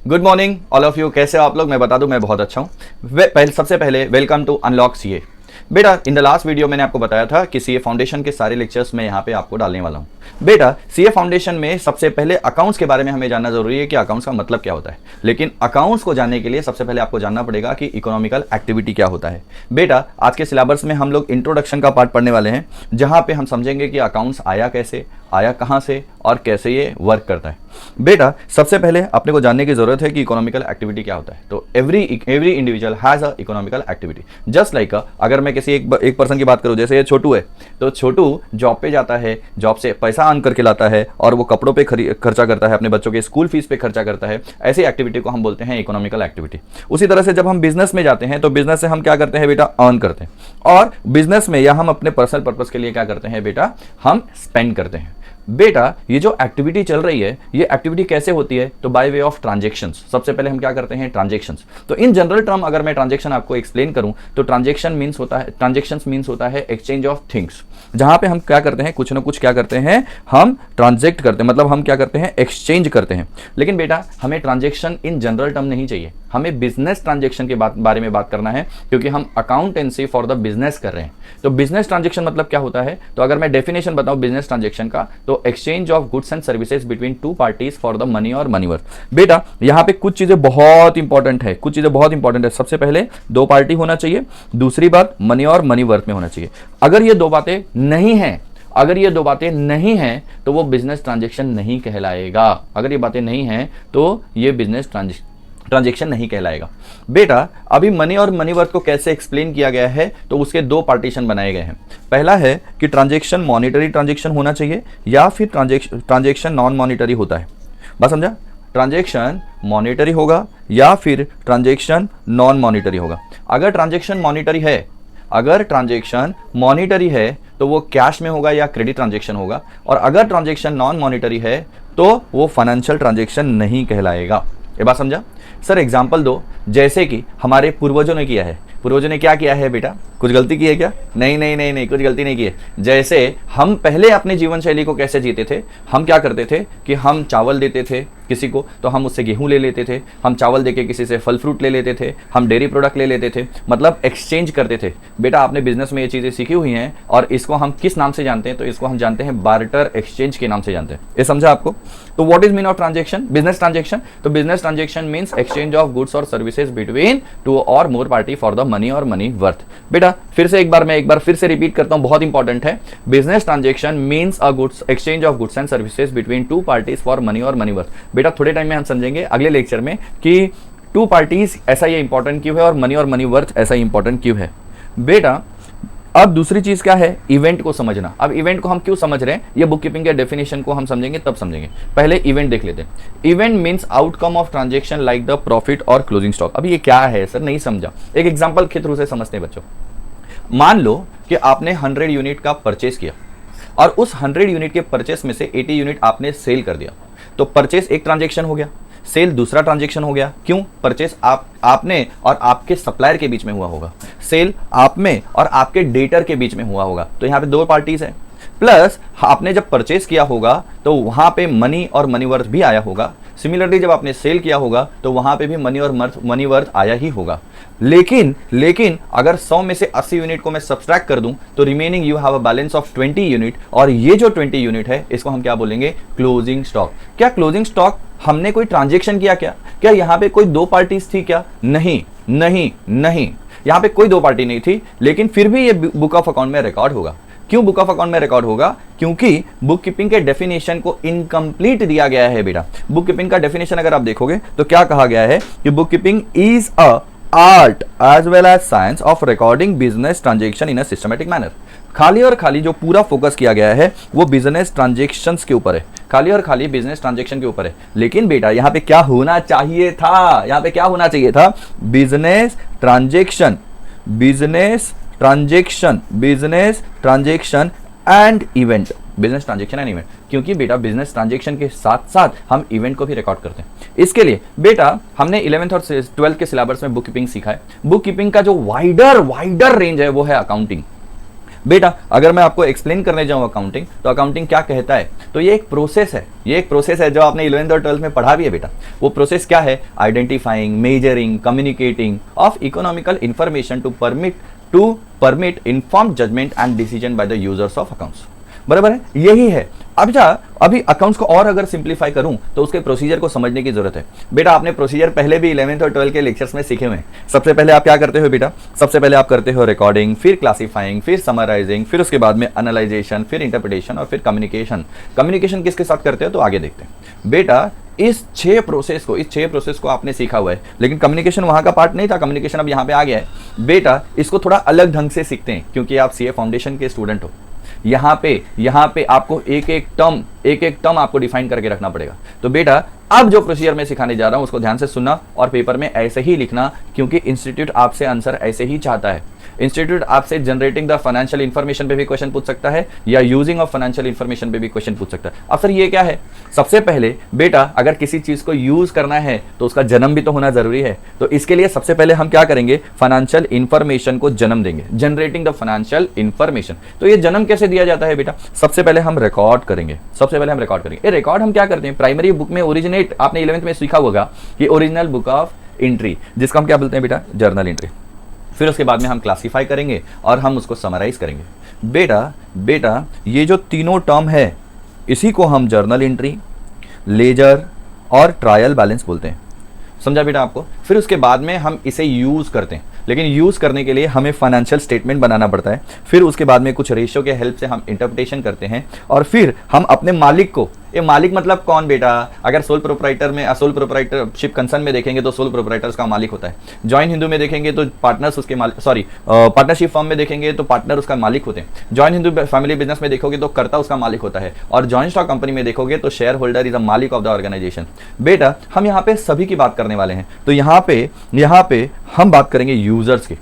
Good morning all of you. कैसे हो आप लोग? मैं बता दूं मैं बहुत अच्छा हूं। सबसे पहले वेलकम टू अनलॉक सीए। बेटा इन द लास्ट वीडियो मैंने आपको बताया था कि सीए फाउंडेशन के सारे लेक्चर्स मैं यहाँ पे आपको डालने वाला हूँ। बेटा सीए फाउंडेशन में सबसे पहले अकाउंट्स के बारे में हमें जानना जरूरी है कि अकाउंट्स का मतलब क्या होता है। लेकिन अकाउंट्स को जानने के लिए सबसे पहले आपको जानना पड़ेगा कि इकोनॉमिकल एक्टिविटी क्या होता है। बेटा आज के सिलेबस में हम लोग इंट्रोडक्शन का पार्ट पढ़ने वाले हैं, जहां पे हम समझेंगे कि अकाउंट्स आया कैसे, आया कहां से और कैसे ये वर्क करता है। बेटा सबसे पहले अपने को जानने की जरूरत है कि इकोनॉमिकल एक्टिविटी क्या होता है। तो every individual has a economical activity. Just like अगर मैं किसी एक पर्सन की बात करूं, जैसे ये छोटू है, तो छोटू जॉब पे जाता है, जॉब से पैसा अर्न करके लाता है और वो कपड़ों पे खर्चा करता है, अपने बच्चों के स्कूल फीस पे खर्चा करता है। ऐसी एक्टिविटी को हम बोलते हैं इकोनॉमिकल एक्टिविटी। उसी तरह से जब हम बिजनेस में जाते हैं तो बिजनेस से हम क्या करते हैं बेटा? अर्न करते हैं। और बिजनेस में या हम अपने पर्सनल पर्पस के लिए क्या करते हैं बेटा? हम स्पेंड करते हैं। बेटा ये जो एक्टिविटी चल रही है, ये एक्टिविटी कैसे होती है? तो बाय वे ऑफ ट्रांजैक्शंस। सबसे पहले हम क्या करते हैं? ट्रांजैक्शंस। तो इन जनरल टर्म अगर मैं ट्रांजैक्शन आपको एक्सप्लेन करूं तो ट्रांजैक्शंस मींस होता है एक्सचेंज ऑफ थिंग्स, जहां पे हम क्या करते हैं? कुछ ना कुछ क्या करते हैं? हम ट्रांजैक्ट करते हैं, मतलब हम क्या करते हैं? एक्सचेंज करते हैं। लेकिन बेटा हमें ट्रांजैक्शन इन जनरल टर्म नहीं चाहिए, हमें बिजनेस ट्रांजैक्शन के बारे में बात करना है, क्योंकि हम अकाउंटेंसी फॉर द बिजनेस कर रहे हैं। तो बिजनेस ट्रांजैक्शन मतलब क्या होता है? तो अगर मैं डेफिनेशन बताऊं बिजनेस ट्रांजैक्शन का, तो exchange of goods and services between to parties for the money और मनी वर्थ। बेटा यहां पे कुछ चीजें बहुत इंपॉर्टेंट है। सबसे पहले दो पार्टी होना चाहिए, दूसरी बात मनी और मनी वर्थ में होना चाहिए। अगर ये दो बातें नहीं हैं तो वो बिजनेस ट्रांजैक्शन नहीं कहलाएगा। अगर ये बातें नहीं हैं तो ये बिजनेस ट्रांजैक्शन नहीं कहलाएगा। बेटा अभी मनी और मनी वर्थ को कैसे एक्सप्लेन किया गया है, तो उसके दो पार्टीशन बनाए गए हैं। पहला है कि ट्रांजैक्शन मॉनिटरी ट्रांजैक्शन होना चाहिए या फिर ट्रांजैक्शन नॉन मॉनिटरी होता है। बात समझा? ट्रांजैक्शन मॉनिटरी होगा या फिर ट्रांजैक्शन नॉन मॉनिटरी होगा। अगर ट्रांजैक्शन मॉनिटरी है तो वो कैश में होगा या क्रेडिट ट्रांजैक्शन होगा, और अगर ट्रांजैक्शन नॉन मॉनिटरी है तो वो फाइनेंशियल ट्रांजैक्शन नहीं कहलाएगा। ये बात समझा? सर एग्जांपल दो, जैसे कि हमारे पूर्वजों ने किया है। पूर्वजों ने क्या किया है बेटा? कुछ गलती की है क्या? नहीं, कुछ गलती नहीं की है। जैसे हम पहले अपने जीवन शैली को कैसे जीते थे, हम क्या करते थे कि हम चावल देते थे किसी को तो हम उससे गेहूं ले लेते थे, हम चावल देके किसी से फल फ्रूट ले लेते थे, हम डेयरी प्रोडक्ट ले लेते थे, मतलब एक्सचेंज करते थे। बेटा आपने बिजनेस में ये चीजें सीखी हुई हैं और इसको हम किस नाम से जानते हैं? तो इसको हम जानते हैं बार्टर एक्सचेंज के नाम से जानते हैं। ये समझा आपको? तो what is mean of transaction? Business transaction. तो business transaction means exchange of goods और सर्विसेज बिटवीन टू और more party for the money और मनी वर्थ। बेटा मैं एक बार फिर से रिपीट करता हूं, बहुत इंपॉर्टेंट है। Business transaction means a goods exchange of goods and services between to parties for money और मनी वर्थ। बेटा थोड़े टाइम में हम समझेंगे अगले लेक्चर में कि टू पार्टीज ऐसा ये इंपॉर्टेंट क्यों है और मनी और मनी वर्थ ऐसा इंपॉर्टेंट क्यों है। बेटा अब दूसरी चीज क्या है? इवेंट को समझना। अब इवेंट को हम क्यों समझ रहे हैं, ये बुक कीपिंग के डेफिनेशन को हम समझेंगे तब समझेंगे। पहले इवेंट देख लेते हैं। Event means outcome of transaction like the profit और क्लोजिंग स्टॉक। अब ये क्या है सर? नहीं समझा। एक एग्जांपल के थ्रू से समझते हैं बच्चों। मान लो कि आपने 100 यूनिट का परचेस किया और उस 100 यूनिट के परचेस में से 80 यूनिट आपने सेल कर दिया। तो परचेस एक ट्रांजैक्शन हो गया, सेल दूसरा ट्रांजैक्शन हो गया। क्यों? परचेस आपने और आपके सप्लायर के बीच में हुआ होगा, सेल आप में और आपके डेटर के बीच में हुआ होगा। तो यहाँ पे दो पार्टीज है। प्लस आपने जब परचेस किया होगा तो वहां पे मनी और मनी वर्थ भी आया होगा। सिमिलरली जब आपने सेल किया होगा तो वहां पे भी मनी और मनी वर्थ आया ही होगा। लेकिन अगर 100 में से 80 यूनिट को मैं सब्सट्रैक्ट कर दूं तो remaining you have a balance of 20 unit, और ये जो 20 यूनिट है इसको हम क्या बोलेंगे? Closing stock. क्या क्लोजिंग स्टॉक हमने कोई ट्रांजैक्शन किया? क्या यहाँ पे कोई दो पार्टीज थी क्या? नहीं, यहाँ पे कोई दो पार्टी नहीं थी, लेकिन फिर भी ये बुक ऑफ अकाउंट में रिकॉर्ड होगा। क्यों बुक ऑफ अकाउंट में रिकॉर्ड होगा? क्योंकि बुक कीपिंग के डेफिनेशन को इनकम्प्लीट दिया गया है। बेटा बुक कीपिंग का डेफिनेशन अगर आप देखोगे तो क्या कहा गया है कि bookkeeping is a art as well as science of recording business transaction in a systematic manner. खाली और खाली जो पूरा फोकस किया गया है वो बिजनेस ट्रांजैक्शंस के ऊपर है, खाली और खाली बिजनेस ट्रांजैक्शन के ऊपर है। लेकिन बेटा यहाँ पे क्या होना चाहिए था? Business transaction and event. Business transaction and event, क्योंकि बेटा बिजनेस ट्रांजैक्शन के साथ साथ हम इवेंट को भी रिकॉर्ड करते हैं। इसके लिए बेटा हमने 11th और 12th के सिलेबस में बुक कीपिंग सीखा है। बुक कीपिंग का जो वाइडर रेंज है वो है अकाउंटिंग। बेटा अगर मैं आपको एक्सप्लेन करने जाऊं अकाउंटिंग, तो अकाउंटिंग क्या कहता है, तो ये एक प्रोसेस है, ये एक प्रोसेस है जो आपने 11th और 12th में पढ़ा भी है बेटा। वो प्रोसेस क्या है? Identifying, measuring, communicating of economical information to permit informed judgement and decision by the users of accounts. बराबर है, यही है। अभी अकाउंट्स को और अगर सिंप्लीफाई करूं तो उसके प्रोसीजर को समझने की जरूरत है। बेटा आपने प्रोसीजर पहले भी 11th और 12th के लेक्चर्स में सीखे हुए हैं। सबसे पहले आप क्या करते हो बेटा? सबसे पहले आप करते हो रिकॉर्डिंग, फिर क्लासिफाइंग, फिर समराइजिंग, फिर उसके बाद में एनालाइजेशन, फिर इंटरप्रिटेशन और फिर कम्युनिकेशन। कम्युनिकेशन किसके साथ करते हो तो आगे देखते हैं। बेटा इस 6 प्रोसेस को आपने सीखा हुआ है, लेकिन कम्युनिकेशन वहां का पार्ट नहीं था, कम्युनिकेशन अब यहाँ पे आ गया है। बेटा इसको थोड़ा अलग ढंग से सीखते हैं क्योंकि आप सीए फाउंडेशन के स्टूडेंट हो। यहाँ पे आपको एक एक टर्म आपको डिफाइन करके रखना पड़ेगा। तो बेटा अब जो प्रोसीजर मैं सिखाने जा रहा हूं उसको ध्यान से सुनना और पेपर में ऐसे ही लिखना, क्योंकि इंस्टीट्यूट आपसे आंसर ऐसे ही चाहता है। इंस्टीट्यूट आपसे जनरेटिंग द फाइनेंशियल इंफॉर्मेशन पे भी क्वेश्चन पूछ सकता है या यूजिंग ऑफ फाइनेंशियल इंफॉर्मेशन पे भी क्वेश्चन पूछ सकता है। अब सर ये क्या है? सबसे पहले बेटा अगर किसी चीज को यूज करना है तो उसका जन्म भी तो होना जरूरी है। तो इसके लिए सबसे पहले हम क्या करेंगे? फाइनेंशियल इंफॉर्मेशन को जन्म देंगे, जनरेटिंग द फाइनेंशियल इंफॉर्मेशन। तो ये जन्म कैसे दिया जाता है बेटा? सबसे पहले हम रिकॉर्ड करेंगे। ये रिकॉर्ड हम क्या करते हैं? प्राइमरी बुक में ओरिजिनेट, आपने 11th में सीखा होगा कि ओरिजिनल बुक ऑफ एंट्री, जिसका हम क्या बोलते हैं बेटा? Journal entry. फिर उसके बाद में हम क्लासिफाई करेंगे और हम उसको समराइज करेंगे। बेटा ये जो तीनों टर्म है इसी को हम जर्नल एंट्री, लेजर और ट्रायल बैलेंस बोलते हैं। समझा बेटा आपको? फिर उसके बाद में हम इसे यूज करते हैं, लेकिन यूज करने के लिए हमें फाइनेंशियल स्टेटमेंट बनाना पड़ता है। फिर उसके बाद में कुछ रेशियो के हेल्प से हम इंटरप्रिटेशन करते हैं और फिर हम अपने मालिक को, ये मालिक मतलब कौन बेटा? अगर सोल प्रोप्राइटरशिप कंसर्न में देखेंगे तो सोल प्रोप्राइटर्स का मालिक होता है। जॉइन हिंदू में देखेंगे तो पार्टनर्स उसके मालिक, पार्टनरशिप फर्म में देखेंगे तो पार्टनर उसका मालिक होते हैं। जॉइन हिंदू फैमिली बिजनेस में देखोगे तो कर्ता उसका मालिक होता है, और जॉइंट स्टॉक कंपनी में देखोगे तो शेयर होल्डर इज अ मालिक ऑफ द ऑर्गेनाइजेशन। बेटा हम यहाँ पे सभी की बात करने वाले हैं, तो यहाँ पे हम बात करेंगे यूजर्स की।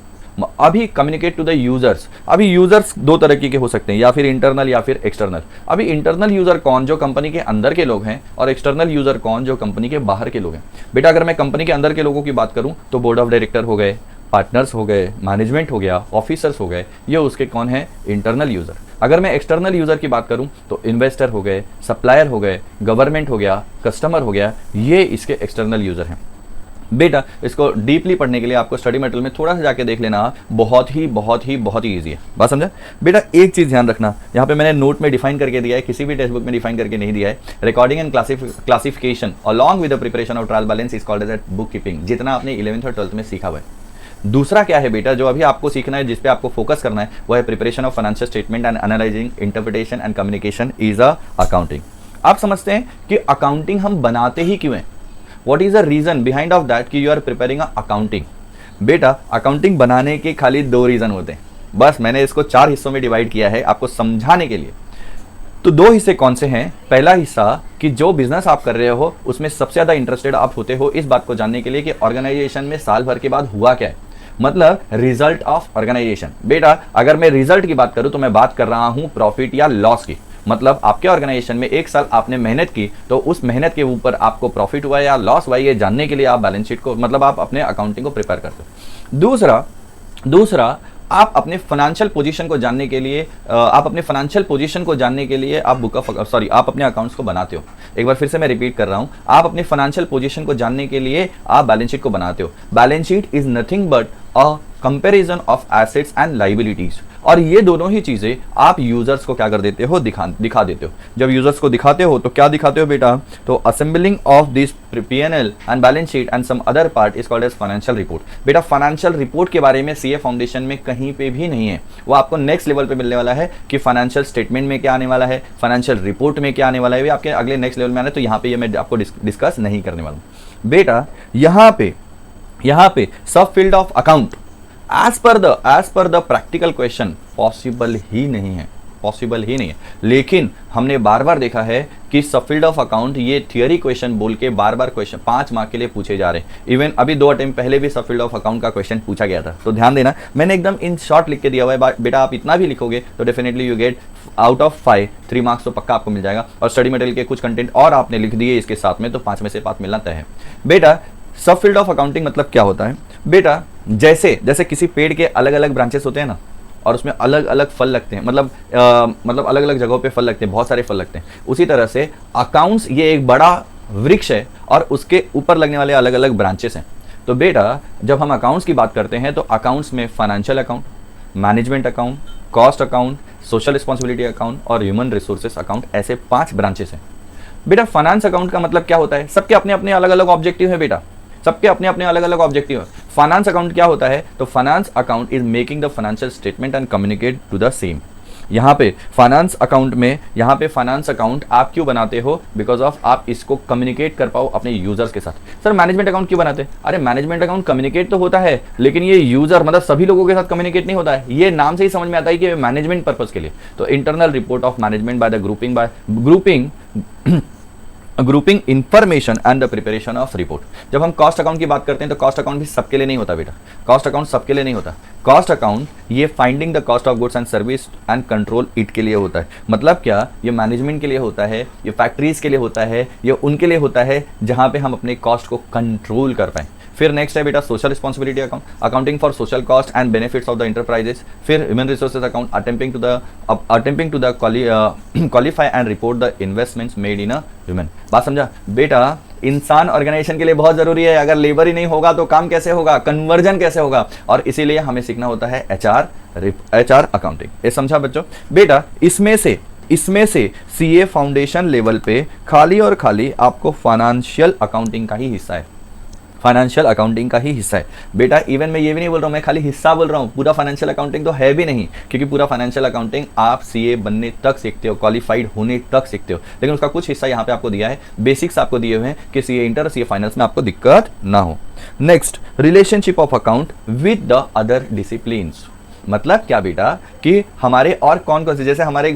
अभी कम्युनिकेट टू द यूजर्स। अभी यूजर्स दो तरह के हो सकते हैं, या फिर इंटरनल या फिर एक्सटर्नल। अभी इंटरनल यूजर कौन? जो कंपनी के अंदर के लोग हैं, और एक्सटर्नल यूजर कौन? जो कंपनी के बाहर के लोग हैं। बेटा अगर मैं कंपनी के अंदर के लोगों की बात करूं तो बोर्ड ऑफ डायरेक्टर हो गए, पार्टनर्स हो गए, मैनेजमेंट हो गया, ऑफिसर्स हो गए, ये उसके कौन है? Internal user. अगर मैं एक्सटर्नल यूजर की बात करूं तो इन्वेस्टर हो गए, सप्लायर हो गए, गवर्नमेंट हो गया, कस्टमर हो गया, ये इसके एक्सटर्नल यूजर हैं। बेटा इसको डीपली पढ़ने के लिए आपको स्टडी मटेरियल में थोड़ा सा जाके देख लेना, बहुत ही ईजी है। बात समझा? बेटा एक चीज ध्यान रखना, यहाँ पे मैंने नोट में डिफाइन करके दिया है, किसी भी टेक्स्ट बुक में डिफाइन करके नहीं दिया है। Recording and classification along with the preparation of trial balance is called as bookkeeping, जितना आपने 11th और 12th में सीखा हुआ है। दूसरा क्या है बेटा जो अभी आपको सीखना है, जिसपे आपको फोकस करना है, वो है preparation of financial statement and analysing, interpretation and communication is a accounting. आप समझते हैं कि अकाउंटिंग हम बनाते ही क्यों हैं? What is the reason behind of that कि you are preparing a accounting? बेटा अकाउंटिंग बनाने के खाली 2 रीजन होते हैं, बस मैंने इसको 4 हिस्सों में डिवाइड किया है आपको समझाने के लिए। तो 2 हिस्से कौन से हैं? पहला हिस्सा कि जो बिजनेस आप कर रहे हो उसमें सबसे ज्यादा इंटरेस्टेड आप होते हो इस बात को जानने के लिए कि ऑर्गेनाइजेशन में साल भर के बाद हुआ क्या है, मतलब रिजल्ट ऑफ ऑर्गेनाइजेशन। बेटा अगर मैं रिजल्ट की बात करूं तो मैं बात कर रहा हूं प्रॉफिट या लॉस की, मतलब आपके ऑर्गेनाइजेशन में 1 साल आपने मेहनत की तो उस मेहनत के ऊपर आपको प्रॉफिट हुआ या लॉस हुआ, ये जानने के लिए आप बैलेंस शीट को, मतलब आप अपने अकाउंटिंग को प्रिपेयर करते हो। दूसरा आप अपने फाइनेंशियल पोजीशन को जानने के लिए आप अपने अकाउंट्स को बनाते हो। एक बार फिर से मैं रिपीट कर रहा हूं, आप अपने फाइनेंशियल पोजीशन को जानने के लिए आप बैलेंस शीट को बनाते हो। Balance sheet is nothing but a comparison of assets and liabilities, और ये दोनों ही चीजें आप यूजर्स को क्या कर देते हो? दिखा देते हो। जब यूजर्स को दिखाते हो तो क्या दिखाते हो बेटा? तो assembling of this P&L and balance sheet and some other part is called as financial report. बेटा फाइनेंशियल रिपोर्ट के बारे में सीए फाउंडेशन में कहीं पे भी नहीं है, वो आपको नेक्स्ट लेवल पे मिलने वाला है कि फाइनेंशियल स्टेटमेंट में क्या आने वाला है, फाइनेंशियल रिपोर्ट में क्या आने वाला है, ये आपके अगले नेक्स्ट लेवल में आना है, तो यहाँ पे ये मैं आपको डिस्कस नहीं करने वाला हूँ। बेटा यहाँ पे सब field of account as per the practical question possible ही नहीं है। लेकिन हमने बार बार देखा है कि सब फील्ड ऑफ अकाउंट ये थियरी क्वेश्चन बोल के बार क्वेश्चन 5 मार्क के लिए पूछे जा रहे हैं। इवन अभी 2 अटेम्प्ट पहले भी सब फील्ड ऑफ अकाउंट का क्वेश्चन पूछा गया था, तो ध्यान देना, मैंने एकदम इन शॉर्ट लिख के दिया हुआ है। बेटा आप इतना भी लिखोगे तो definitely you get out of 5 3 marks तो पक्का आपको मिल जाएगा, और स्टडी मटेरियल के कुछ कंटेंट और आपने लिख दिए इसके साथ में तो 5 में से 5 मिलना तय है। बेटा सब फील्ड ऑफ अकाउंटिंग मतलब क्या होता है? बेटा जैसे किसी पेड़ के अलग अलग ब्रांचेस होते हैं ना, और उसमें अलग अलग फल लगते हैं, मतलब अलग अलग जगहों पे फल लगते हैं, बहुत सारे फल लगते हैं। उसी तरह से अकाउंट्स ये एक बड़ा वृक्ष है और उसके ऊपर लगने वाले अलग अलग ब्रांचेस हैं। तो बेटा जब हम अकाउंट्स की बात करते हैं तो अकाउंट्स में financial account, management account, cost account, social responsibility account और ह्यूमन रिसोर्सेस अकाउंट, ऐसे 5 ब्रांचेस हैं। बेटा फाइनेंस अकाउंट का मतलब क्या होता है? सबके अपने अपने अलग अलग ऑब्जेक्टिव है बेटा, सबके अपने अपने अलग अलग ऑब्जेक्टिव है। फाइनेंस अकाउंट क्या होता है? तो finance account is making the financial statement and communicate to the same. यहाँ पे फाइनेंस अकाउंट आप क्यों बनाते हो? बिकॉज ऑफ आप इसको कम्युनिकेट कर पाओ अपने यूजर्स के साथ। सर मैनेजमेंट अकाउंट क्यों बनाते हैं? अरे मैनेजमेंट अकाउंट कम्युनिकेट तो होता है, लेकिन ये यूजर मतलब सभी लोगों के साथ कम्युनिकेट नहीं होता है। ये नाम से ही समझ में आता है कि मैनेजमेंट पर्पज के लिए। तो internal report of management by the grouping information and the preparation of report. जब हम कॉस्ट अकाउंट की बात करते हैं तो कॉस्ट अकाउंट भी सबके लिए नहीं होता बेटा, कॉस्ट अकाउंट सबके लिए नहीं होता। कॉस्ट अकाउंट ये finding the cost of goods and service and control it के लिए होता है। मतलब क्या? ये मैनेजमेंट के लिए होता है, ये फैक्ट्रीज के लिए होता है, ये उनके लिए होता है जहां पे हम अपने कॉस्ट को कंट्रोल कर पाएं। फिर नेक्स्ट है बेटा social responsibility account, accounting for social cost and benefits of the enterprises. फिर human resources account, attempting to the qualify and report the investments made in a human. बात समझा बेटा? इंसान ऑर्गेनाइजेशन के लिए बहुत जरूरी है। अगर लेबर ही नहीं होगा तो काम कैसे होगा, कन्वर्जन कैसे होगा? और इसीलिए हमें सीखना होता है एचआर अकाउंटिंग। ये समझा बच्चों? बेटा इसमें से सीए फाउंडेशन लेवल पे खाली और खाली आपको फाइनेंशियल अकाउंटिंग का ही हिस्सा है, फाइनेंशियल अकाउंटिंग का ही हिस्सा है बेटा। इवन मैं ये भी नहीं बोल रहा हूँ, मैं खाली हिस्सा बोल रहा हूँ, पूरा फाइनेंशियल अकाउंटिंग तो है भी नहीं, क्योंकि पूरा फाइनेंशियल अकाउंटिंग आप सीए बनने तक सीखते हो, क्वालिफाइड होने तक सीखते हो, लेकिन उसका कुछ हिस्सा यहाँ पे आपको दिया है, बेसिक्स आपको दिए हुए हैं कि सीए इंटर, सीए फाइनेंस में आपको दिक्कत ना हो। Next, relationship of account with the other disciplines. मतलब क्या बेटा कि हमारे और कौन कौन से, जैसे हमारे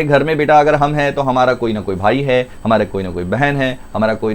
घर में बेटा अगर हम हैं तो हमारा कोई ना कोई भाई है, हमारे कोई ना कोई बहन है, हमारा कोई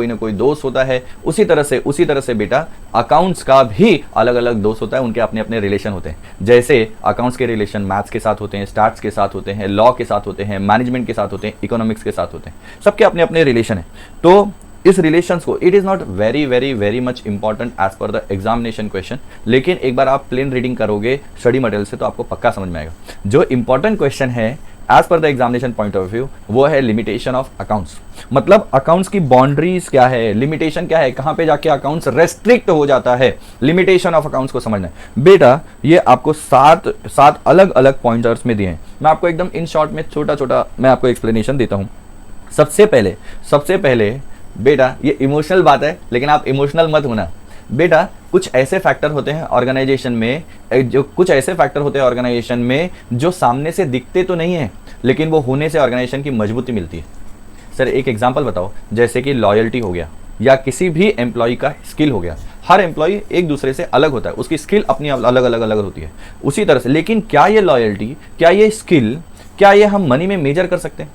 ना कोई दोस्त होता है। उसी तरह से बेटा अकाउंट्स का भी अलग अलग दोस्त होता है, उनके अपने अपने रिलेशन होते हैं। जैसे अकाउंट्स के रिलेशन मैथ्स के साथ होते हैं, स्टैट्स के साथ होते हैं, लॉ के साथ होते हैं, मैनेजमेंट के साथ होते हैं, इकोनॉमिक्स के साथ होते हैं, सबके अपने अपने रिलेशन है। तो इस रिलेशंस को it is not very much important as per the examination question, लेकिन एक बार आप प्लेन रीडिंग करोगे स्टडी मटेरियल से तो आपको पक्का समझ में आएगा। जो इंपॉर्टेंट क्वेश्चन है as per the examination point of view वो है लिमिटेशन ऑफ अकाउंट्स। मतलब अकाउंट्स की बाउंड्रीज क्या है, लिमिटेशन क्या है, कहां पे जाके अकाउंट्स रेस्ट्रिक्ट हो जाता है, लिमिटेशन ऑफ अकाउंट्स को समझना है। बेटा ये आपको सात अलग अलग पॉइंटर्स में दिए हैं। मैं आपको एकदम इन शॉर्ट में छोटा मैं आपको एक्सप्लेनेशन देता हूं। सबसे पहले बेटा ये इमोशनल बात है, लेकिन आप इमोशनल मत होना बेटा। कुछ ऐसे फैक्टर होते हैं ऑर्गेनाइजेशन में जो सामने से दिखते तो नहीं है, लेकिन वो होने से ऑर्गेनाइजेशन की मजबूती मिलती है। सर एक एग्जांपल बताओ, जैसे कि लॉयल्टी हो गया या किसी भी एम्प्लॉय का स्किल हो गया। हर एम्प्लॉय एक दूसरे से अलग होता है, उसकी स्किल अपनी अलग होती है। उसी तरह से लेकिन क्या ये लॉयल्टी, क्या ये स्किल, क्या ये हम मनी में मेजर कर सकते हैं?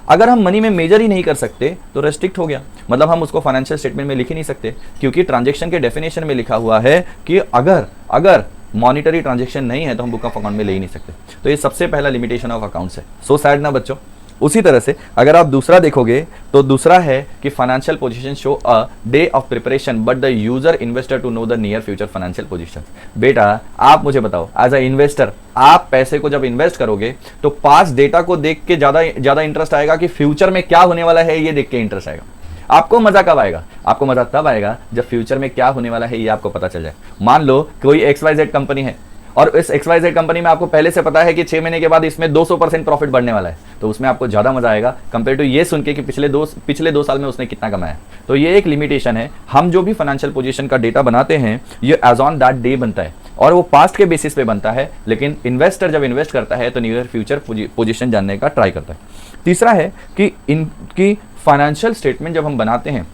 अगर हम मनी में मेजर ही नहीं कर सकते तो रेस्ट्रिक्ट हो गया, मतलब हम उसको फाइनेंशियल स्टेटमेंट में लिख ही नहीं सकते, क्योंकि ट्रांजैक्शन के डेफिनेशन में लिखा हुआ है कि अगर मॉनिटरी ट्रांजैक्शन नहीं है तो हम बुक ऑफ अकाउंट में ले ही नहीं सकते। तो ये सबसे पहला लिमिटेशन ऑफ अकाउंट्स है। सो सैड ना बच्चों। उसी तरह से अगर आप दूसरा देखोगे तो दूसरा है कि financial position show a day of preparation but the user investor to know the near future financial position. बेटा आप मुझे बताओ, एज अ इन्वेस्टर आप पैसे को जब इन्वेस्ट करोगे तो पास्ट डेटा को देख के ज्यादा इंटरेस्ट आएगा कि फ्यूचर में क्या होने वाला है ये देख के इंटरेस्ट आएगा? आपको मजा कब आएगा? आपको मजा तब आएगा जब फ्यूचर में क्या होने वाला है ये आपको पता चल जाए। मान लो कोई XYZ कंपनी है और इस XYZ कंपनी में आपको पहले से पता है कि 6 महीने के बाद इसमें 200% प्रॉफिट बढ़ने वाला है, तो उसमें आपको ज्यादा मजा आएगा कंपेयर टू ये सुन के कि पिछले दो साल में उसने कितना कमाया। तो ये एक लिमिटेशन है। हम जो भी फाइनेंशियल पोजीशन का डेटा बनाते हैं ये एज ऑन दैट डे बनता है और वो पास्ट के बेसिस पे बनता है, लेकिन इन्वेस्टर जब इन्वेस्ट करता है तो नियर फ्यूचर पोजीशन जानने का ट्राई करता है। तीसरा है कि इनकी फाइनेंशियल स्टेटमेंट जब हम बनाते हैं,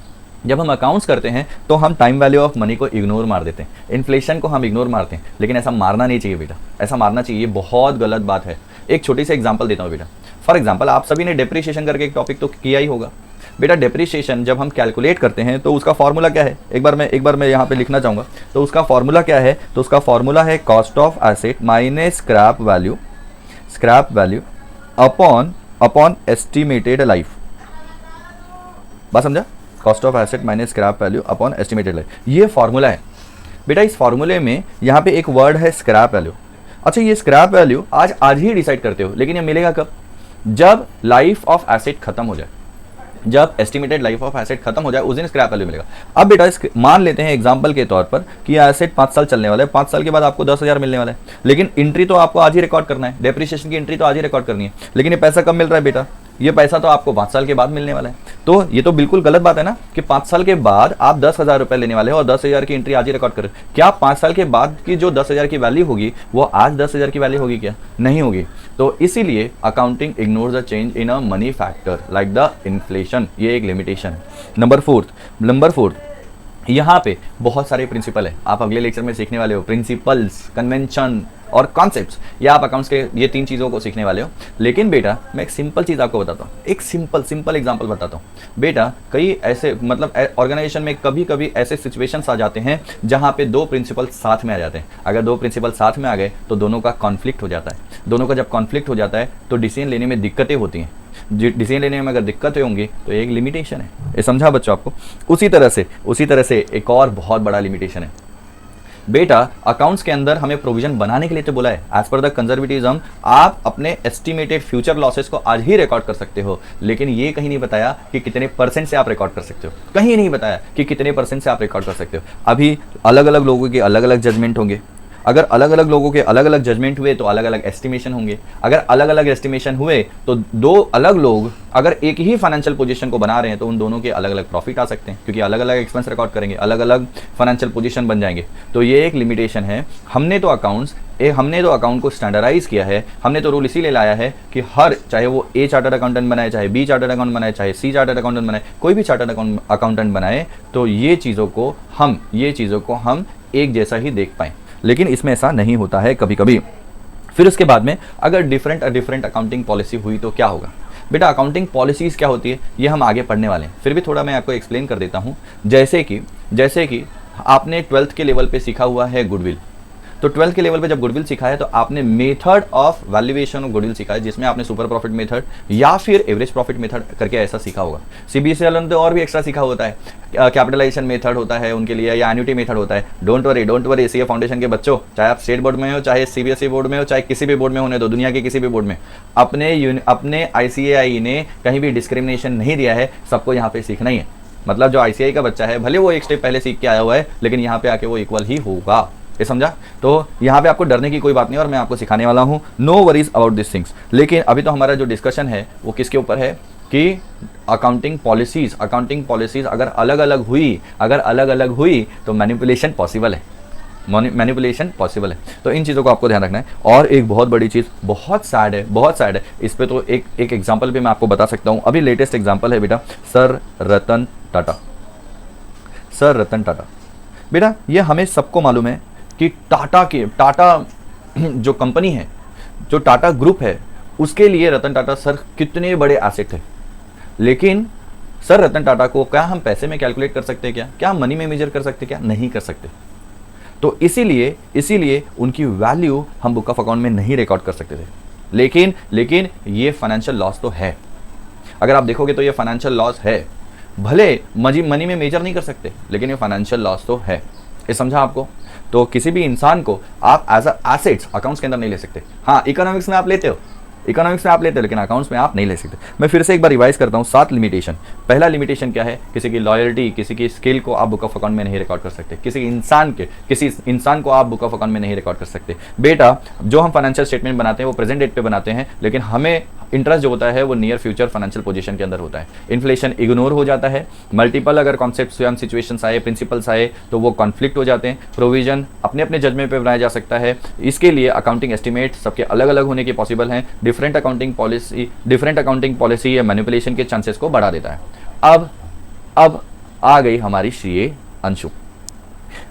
जब हम अकाउंट्स करते हैं तो हम टाइम वैल्यू ऑफ मनी को इग्नोर मार देते हैं, इन्फ्लेशन को हम इग्नोर मारते हैं, लेकिन ऐसा मारना नहीं चाहिए बेटा, ऐसा मारना चाहिए, ये बहुत गलत बात है। एक छोटी सी एग्जांपल देता हूँ बेटा। फॉर एग्जांपल आप सभी ने डेप्रिसिएशन करके एक टॉपिक तो किया ही होगा बेटा। डेप्रिसिएशन जब हम कैलकुलेट करते हैं तो उसका फॉर्मूला क्या है, एक बार मैं यहाँ पे लिखना चाहूँगा। तो उसका फॉर्मूला क्या है? तो उसका फॉर्मूला है cost of asset minus scrap value upon estimated life. बात समझा? Cost of asset minus scrap value upon estimated life, ये फॉर्मूला है बेटा। इस फॉर्मूले में यहाँ पे एक वर्ड है स्क्रैप वैल्यू। अच्छा, ये स्क्रैप वैल्यू आज आज ही डिसाइड करते हो, लेकिन ये मिलेगा कब? जब लाइफ ऑफ एसेट खत्म हो जाए, जब एस्टिमेटेड लाइफ ऑफ एसेट खत्म हो जाए उस दिन स्क्रैप वैल्यू मिलेगा। अब बेटा मान लेते हैं एग्जांपल के तौर पर कि एसेट 5 साल चलने वाला है, 5 साल के बाद आपको 10,000 मिलने वाला है, लेकिन एंट्री तो आपको आज ही रिकॉर्ड करना है, डेप्रिसिएशन की एंट्री तो आज ही रिकॉर्ड करनी है, लेकिन ये पैसा कब मिल रहा है बेटा? ये पैसा तो आपको 5 साल के बाद मिलने वाला है। तो ये तो बिल्कुल गलत बात है ना कि 5 साल के बाद आप 10,000 रुपए लेने वाले हो और 10,000 की एंट्री आज ही रिकॉर्ड करें। क्या 5 साल के बाद की जो 10,000 की वैल्यू होगी वो आज 10,000 की वैल्यू होगी क्या? नहीं होगी। तो इसीलिए accounting ignores the change in a money factor like the inflation. ये एक लिमिटेशन है। नंबर फोर्थ यहाँ पे बहुत सारे प्रिंसिपल है, आप अगले लेक्चर में सीखने वाले हो। प्रिंसिपल्स, कन्वेंशन और कॉन्सेप्ट्स, ये आप अकाउंट्स के ये 3 चीज़ों को सीखने वाले हो। लेकिन बेटा मैं एक सिंपल चीज़ आपको बताता हूँ, एक सिंपल एग्जांपल बताता हूँ। बेटा कई ऐसे मतलब ऑर्गेनाइजेशन में कभी कभी ऐसे सिचुएशंस आ जाते हैं जहाँ पे 2 प्रिंसिपल साथ में आ जाते हैं। अगर 2 प्रिंसिपल साथ में आ गए तो दोनों का कॉन्फ्लिक्ट हो जाता है। दोनों का जब कॉन्फ्लिक्ट हो जाता है तो डिसीजन लेने में दिक्कतें होती हैं। डिसीजन लेने में अगर दिक्कतें होंगी तो एक लिमिटेशन है। ये समझा बच्चों आपको? उसी तरह से एक और बहुत बड़ा लिमिटेशन है बेटा, अकाउंट्स के अंदर हमें प्रोविजन बनाने के लिए तो बोला है एज पर द कंजर्वेटिज्म, आप अपने एस्टिमेटेड फ्यूचर लॉसेस को आज ही रिकॉर्ड कर सकते हो, लेकिन ये कहीं नहीं बताया कि कितने % से आप रिकॉर्ड कर सकते हो। कहीं नहीं बताया कि कितने % से आप रिकॉर्ड कर सकते हो। अभी अलग अलग लोगों के अलग अलग जजमेंट होंगे। अगर अलग अलग लोगों के अलग अलग जजमेंट हुए तो अलग अलग एस्टिमेशन होंगे। अगर अलग अलग एस्टिमेशन हुए तो 2 अलग लोग अगर एक ही फाइनेंशियल पोजीशन को बना रहे हैं तो उन दोनों के अलग अलग प्रॉफिट आ सकते हैं, क्योंकि अलग अलग एक्सपेंस रिकॉर्ड करेंगे, अलग अलग फाइनेंशियल पोजीशन बन जाएंगे। तो ये एक लिमिटेशन है। हमने तो अकाउंट को स्टैंडर्डाइज किया है। हमने तो रूल इसीलिए लाया है कि हर, चाहे वो ए चार्टर्ड अकाउंटेंट बनाए, चाहे बी चार्टर्ड अकाउंटेंट बनाए, चाहे सी चार्टर्ड अकाउंटेंट बनाए, कोई भी चार्टर्ड अकाउंटेंट बनाए, तो ये चीज़ों को हम एक जैसा ही देख पाएँ। लेकिन इसमें ऐसा नहीं होता है कभी कभी। फिर उसके बाद में अगर डिफरेंट अकाउंटिंग पॉलिसी हुई तो क्या होगा? बेटा अकाउंटिंग पॉलिसीज़ क्या होती है ये हम आगे पढ़ने वाले हैं, फिर भी थोड़ा मैं आपको एक्सप्लेन कर देता हूँ। जैसे कि आपने 12th के लेवल पे सीखा हुआ है गुडविल। तो 12th के लेवल पे जब गुडविल सीखा है तो आपने method of valuation of goodwill सीखा है, जिसमें आपने सुपर प्रॉफिट मेथड या फिर एवरेज प्रॉफिट मेथड करके ऐसा सीखा होगा। सीबीएसई वालों ने तो और भी एक्स्ट्रा सीखा होता है, कैपिटलाइजेशन मेथड होता है उनके लिए, या एन्युटी मेथड होता है। डोंट वरी सीए फाउंडेशन के बच्चों, चाहे आप स्टेट बोर्ड में हो, चाहे सीबीएसई बोर्ड में हो, चाहे किसी भी बोर्ड में होने दो, दुनिया के किसी भी बोर्ड में, अपने ICAI ने कहीं भी डिस्क्रिमिनेशन नहीं दिया है। सबको यहाँ पे सीखना ही है। मतलब जो ICAI का बच्चा है भले वो एक स्टेप पहले सीख के आया हुआ है, लेकिन यहाँ पे आके वो इक्वल ही होगा। ये समझा? तो यहाँ पे आपको डरने की कोई बात नहीं और मैं आपको सिखाने वाला हूँ। No worries about this things. लेकिन अभी तो हमारा जो डिस्कशन है वो किसके ऊपर है कि अकाउंटिंग पॉलिसीज अगर अलग अलग हुई तो मैनिपुलेशन पॉसिबल है। तो इन चीज़ों को आपको ध्यान रखना है। और एक बहुत बड़ी चीज़, बहुत सैड है, इस पे तो एक एग्जाम्पल भी मैं आपको बता सकता हूँ। अभी लेटेस्ट एग्जाम्पल है बेटा सर रतन टाटा। बेटा ये हमें सबको मालूम है कि टाटा जो कंपनी है, जो टाटा ग्रुप है, उसके लिए रतन टाटा सर कितने बड़े एसेट है। लेकिन सर रतन टाटा को क्या हम पैसे में कैलकुलेट कर सकते हैं? क्या हम मनी में मेजर कर सकते हैं? क्या नहीं कर सकते। तो इसीलिए उनकी वैल्यू हम बुक ऑफ अकाउंट में नहीं रिकॉर्ड कर सकते थे। लेकिन ये फाइनेंशियल लॉस तो है। अगर आप देखोगे तो ये फाइनेंशियल लॉस है। भले मनी में मेजर नहीं कर सकते, लेकिन ये फाइनेंशियल लॉस तो है। ये समझा आपको? तो किसी भी इंसान को आप एज अ एसेट्स अकाउंट्स के अंदर नहीं ले सकते। हाँ, इकोनॉमिक्स में आप लेते हो, लेकिन अकाउंट्स में आप नहीं ले सकते। मैं फिर से एक बार रिवाइज करता हूँ 7 लिमिटेशन। पहला लिमिटेशन क्या है? किसी की लॉयल्टी, किसी की स्किल को आप बुक ऑफ अकाउंट में नहीं रिकॉर्ड कर सकते। किसी इंसान को आप बुक ऑफ अकाउंट में नहीं रिकॉर्ड कर सकते। बेटा जो हम फाइनेंशियल स्टेटमेंट बनाते हैं वो प्रेजेंट डेट पे बनाते हैं, लेकिन हमें इंटरेस्ट जो होता है वो नियर फ्यूचर फाइनेंशियल पोजीशन के अंदर होता है। इन्फ्लेशन इग्नोर हो जाता है। मल्टीपल अगर कॉन्सेप्ट्स या सिचुएशंस आए, प्रिंसिपल्स आए, तो वो कॉन्फ्लिक्ट हो जाते हैं। प्रोविजन अपने अपने जजमेंट पे बनाया जा सकता है। इसके लिए अकाउंटिंग एस्टिमेट सबके अलग अलग होने के पॉसिबल हैं। डिफरेंट अकाउंटिंग पॉलिसी या मैनिपुलेशन के चांसेस को बढ़ा देता है। अब आ गई हमारी सीए अंशु।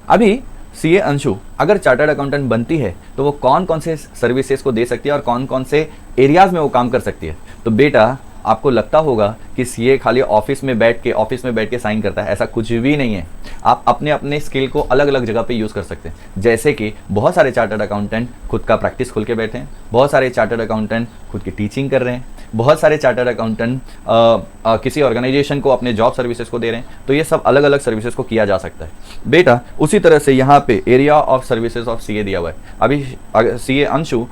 अभी सीए अंशु अगर चार्टर्ड अकाउंटेंट बनती है तो वो कौन कौन से सर्विसेज को दे सकती है और कौन कौन से एरियाज में वो काम कर सकती है? तो बेटा आपको लगता होगा कि सीए खाली ऑफिस में बैठ के साइन करता है। ऐसा कुछ भी नहीं है। आप अपने अपने स्किल को अलग अलग जगह पे यूज़ कर सकते हैं। जैसे कि बहुत सारे चार्टर्ड अकाउंटेंट खुद का प्रैक्टिस खोल के बैठे हैं, बहुत सारे चार्टर्ड अकाउंटेंट खुद की टीचिंग कर रहे हैं, बहुत सारे चार्टर्ड अकाउंटेंट किसी ऑर्गेनाइजेशन को अपने जॉब सर्विसेज को दे रहे हैं, तो ये सब अलग अलग सर्विसेज को किया जा सकता है बेटा। उसी तरह से यहाँ पे area of services of CA दिया हुआ है। अभी सीए अंशु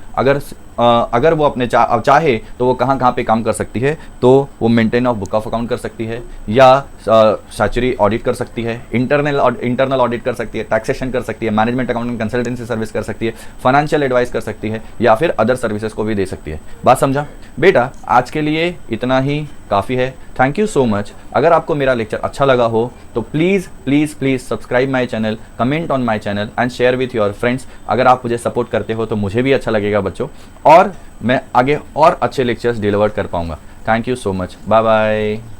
अगर वो अपने चाहे तो वो कहाँ कहाँ पे काम कर सकती है, तो वो maintain of book of account कर सकती है, या स्टैट्यूटरी ऑडिट कर सकती है, इंटरनल ऑडिट कर सकती है, टैक्सेशन कर सकती है, मैनेजमेंट अकाउंटिंग कंसल्टेंसी सर्विस कर सकती है, फाइनेंशियल एडवाइस कर सकती है, या फिर अदर सर्विसेज को भी दे सकती है। बात समझा बेटा? आज के लिए इतना ही काफ़ी है। Thank you so much. अगर आपको मेरा लेक्चर अच्छा लगा हो तो please please please subscribe my channel, comment on my channel and share with your friends. अगर आप मुझे सपोर्ट करते हो तो मुझे भी अच्छा लगेगा बच्चों, और मैं आगे और अच्छे लेक्चर्स डिलीवर कर पाऊंगा। Thank you so much. Bye bye.